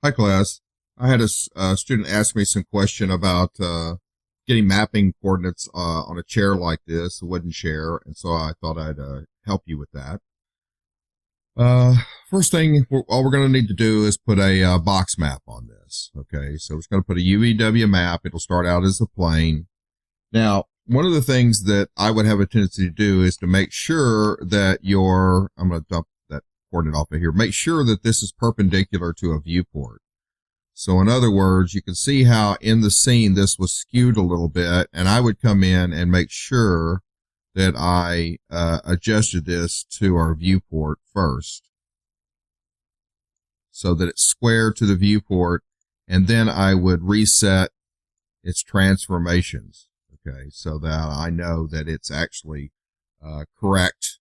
Hi, class. I had a student ask me some question about getting mapping coordinates on a chair like this, a wooden chair, and so I thought I'd help you with that. First thing, all we're going to need to do is put a box map on this. Okay, so we're going to put a UEW map. It'll start out as a plane. Now, one of the things that I would have a tendency to do is to make sure that I'm going to dump that coordinate off of here, make sure that this is perpendicular to a viewport. So in other words, you can see how in the scene this was skewed a little bit, and I would come in and make sure that I adjusted this to our viewport first so that it's square to the viewport, and then I would reset its transformations, okay, so that I know that it's actually correct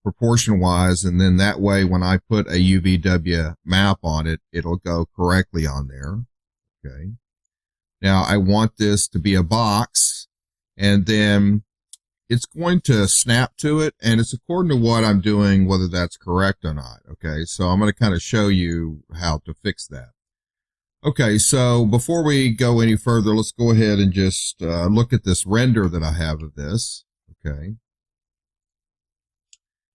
proportion-wise, and then that way when I put a UVW map on it, it'll go correctly on there, okay. Now I want this to be a box, and then it's going to snap to it, and it's according to what I'm doing, whether that's correct or not, okay. So I'm going to kind of show you how to fix that. Okay, so before we go any further, let's go ahead and just look at this render that I have of this, okay.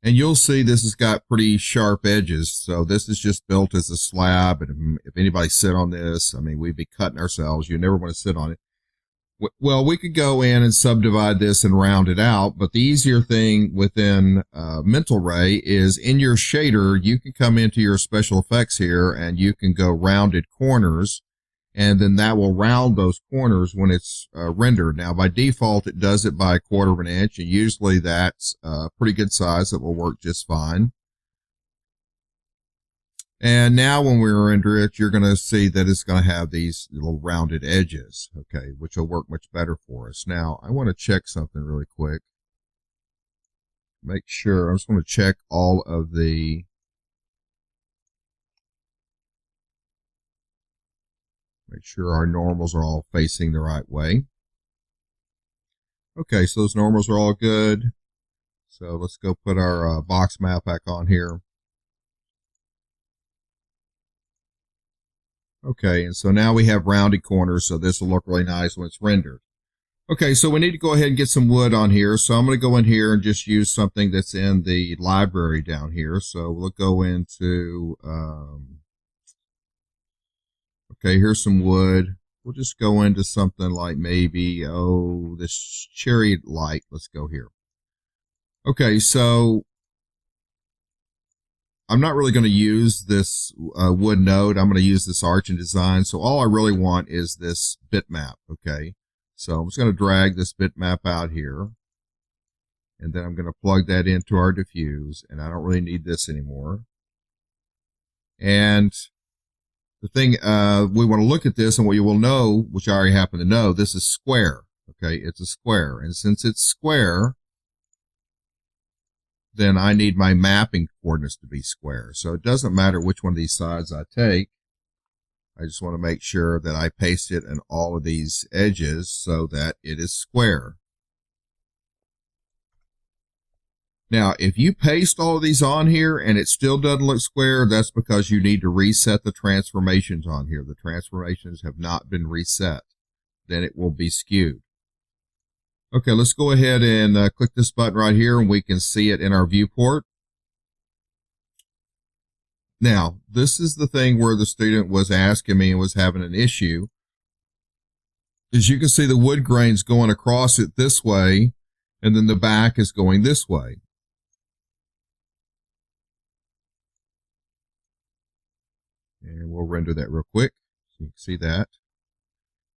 And you'll see this has got pretty sharp edges. So this is just built as a slab. And if anybody sit on this, I mean, we'd be cutting ourselves. You never want to sit on it. Well, we could go in and subdivide this and round it out. But the easier thing within Mental Ray is in your shader, you can come into your special effects here and you can go rounded corners. And then that will round those corners when it's rendered. Now, by default, it does it by 1/4 of an inch, and usually that's a pretty good size that will work just fine. And now when we render it, you're going to see that it's going to have these little rounded edges, okay, which will work much better for us. Now, I want to check something really quick. Make sure, I just want to check all of the make sure our normals are all facing the right way. Okay, so those normals are all good. So let's go put our box map back on here. Okay, and so now we have rounded corners, so this will look really nice when it's rendered. Okay, so we need to go ahead and get some wood on here. So I'm going to go in here and just use something that's in the library down here. So we'll go into... okay, here's some wood. We'll just go into something like maybe, this cherry light. Let's go here. Okay, so I'm not really going to use this wood node. I'm going to use this arch and design. So all I really want is this bitmap, okay? So I'm just going to drag this bitmap out here. And then I'm going to plug that into our diffuse. And I don't really need this anymore. And the thing, we want to look at this, and what you will know, which I already happen to know, this is square, okay? It's a square, and since it's square, then I need my mapping coordinates to be square. So it doesn't matter which one of these sides I take. I just want to make sure that I paste it in all of these edges so that it is square. Now, if you paste all of these on here and it still doesn't look square, that's because you need to reset the transformations on here. The transformations have not been reset. Then it will be skewed. Okay, let's go ahead and click this button right here, and we can see it in our viewport. Now, this is the thing where the student was asking me and was having an issue. As you can see, the wood grain's going across it this way, and then the back is going this way. And we'll render that real quick so you can see that.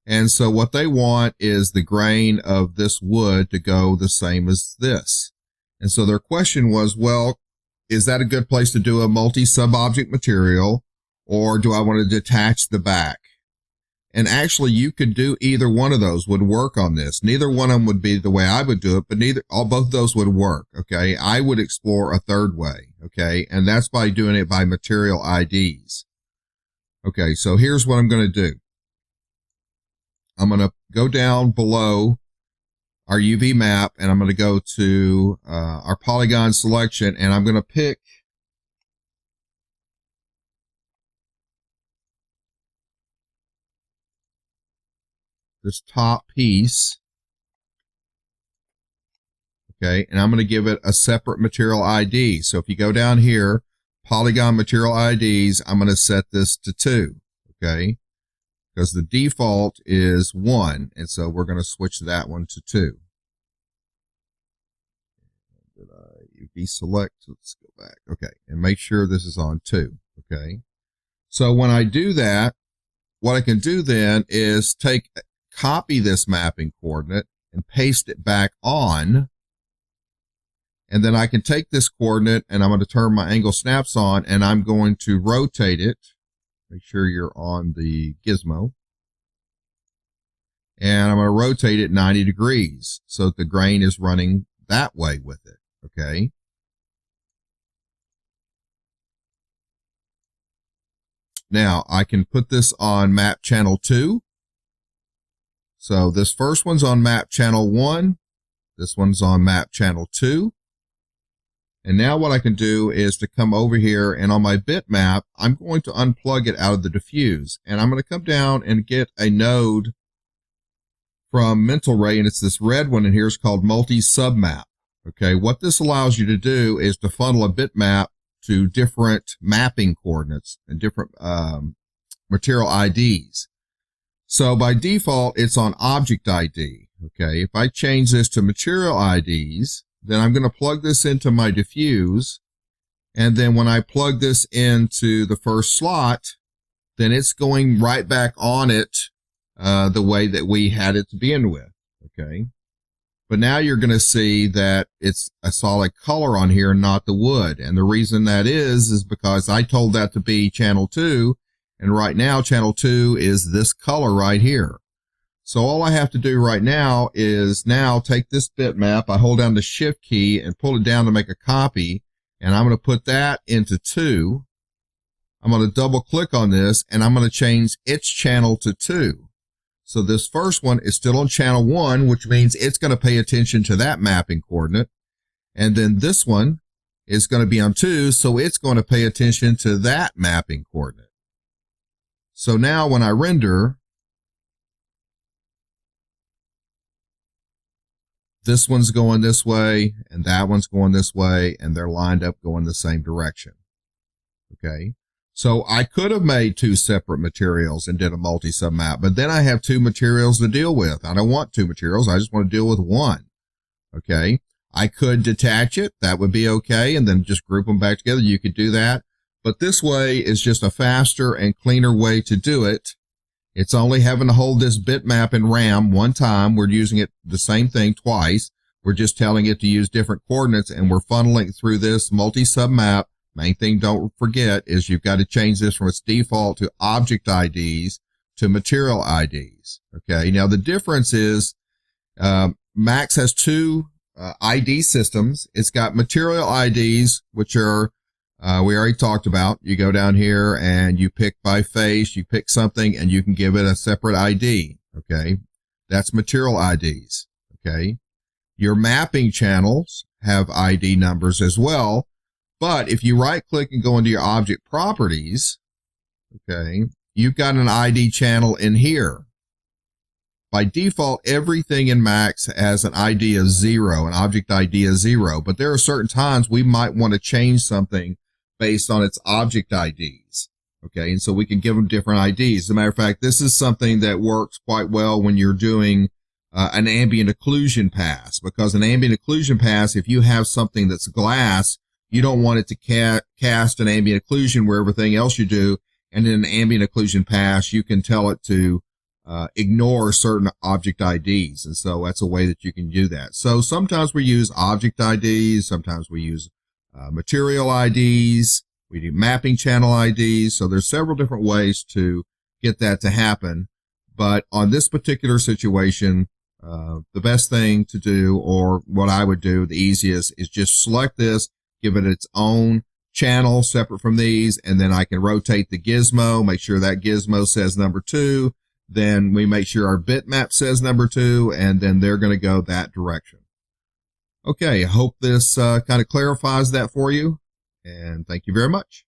And so what they want is the grain of this wood to go the same as this. And so their question was, well, is that a good place to do a multi-sub-object material, or do I want to detach the back? And actually, you could do either one of those would work on this. Neither one of them would be the way I would do it, but both of those would work, okay? I would explore a third way, okay? And that's by doing it by material IDs. Okay, so here's what I'm going to do. I'm going to go down below our UV map, and I'm going to go to our polygon selection, and I'm going to pick this top piece. Okay, and I'm going to give it a separate material ID. So if you go down here, polygon material IDs, I'm going to set this to 2. Okay, because the default is 1, and so we're going to switch that one to 2. Did I deselect? Let's go back. Okay, and make sure this is on 2. Okay, so when I do that, what I can do then is copy this mapping coordinate and paste it back on. And then I can take this coordinate and I'm going to turn my angle snaps on and I'm going to rotate it. Make sure you're on the gizmo. And I'm going to rotate it 90 degrees so that the grain is running that way with it. Okay. Now I can put this on map channel 2. So this first one's on map channel 1. This one's on map channel 2. And now what I can do is to come over here and on my bitmap, I'm going to unplug it out of the diffuse. And I'm going to come down and get a node from Mental Ray, and it's this red one in here. It's called Multisubmap. Okay, what this allows you to do is to funnel a bitmap to different mapping coordinates and different material IDs. So by default, it's on object ID. Okay, if I change this to material IDs, then I'm going to plug this into my diffuse. And then when I plug this into the first slot, then it's going right back on it the way that we had it to begin with. Okay. But now you're going to see that it's a solid color on here, not the wood. And the reason that is because I told that to be channel 2. And right now, channel 2 is this color right here. So all I have to do right now is now take this bitmap, I hold down the shift key and pull it down to make a copy, and I'm going to put that into 2. I'm going to double click on this and I'm going to change its channel to 2. So this first one is still on channel 1, which means it's going to pay attention to that mapping coordinate. And then this one is going to be on 2, so it's going to pay attention to that mapping coordinate. So now when I render, this one's going this way, and that one's going this way, and they're lined up going the same direction. Okay, so I could have made 2 separate materials and did a multi-submap, but then I have 2 materials to deal with. I don't want 2 materials. I just want to deal with 1. Okay, I could detach it. That would be okay, and then just group them back together. You could do that, but this way is just a faster and cleaner way to do it. It's only having to hold this bitmap in RAM one time. We're using it the same thing twice. We're just telling it to use different coordinates, and we're funneling through this multi-submap. Main thing don't forget is you've got to change this from its default to object IDs to material IDs. Okay, now the difference is Max has 2 ID systems. It's got material IDs, which are we already talked about. You go down here and you pick by face, you pick something and you can give it a separate ID. Okay. That's material IDs. Okay. Your mapping channels have ID numbers as well. But if you right click and go into your object properties, okay, you've got an ID channel in here. By default, everything in Max has an ID of 0, an object ID of 0. But there are certain times we might want to change something based on its object IDs. Okay, and so we can give them different IDs. As a matter of fact, this is something that works quite well when you're doing an ambient occlusion pass, because an ambient occlusion pass, if you have something that's glass, you don't want it to cast an ambient occlusion where everything else you do. And in an ambient occlusion pass, you can tell it to ignore certain object IDs. And so that's a way that you can do that. So sometimes we use object IDs. Sometimes we use material IDs, we do mapping channel IDs. So there's several different ways to get that to happen. But on this particular situation, the best thing to do, or what I would do, the easiest, is just select this, give it its own channel separate from these, and then I can rotate the gizmo, make sure that gizmo says number 2. Then we make sure our bitmap says number 2, and then they're going to go that direction. Okay, I hope this kind of clarifies that for you, and thank you very much.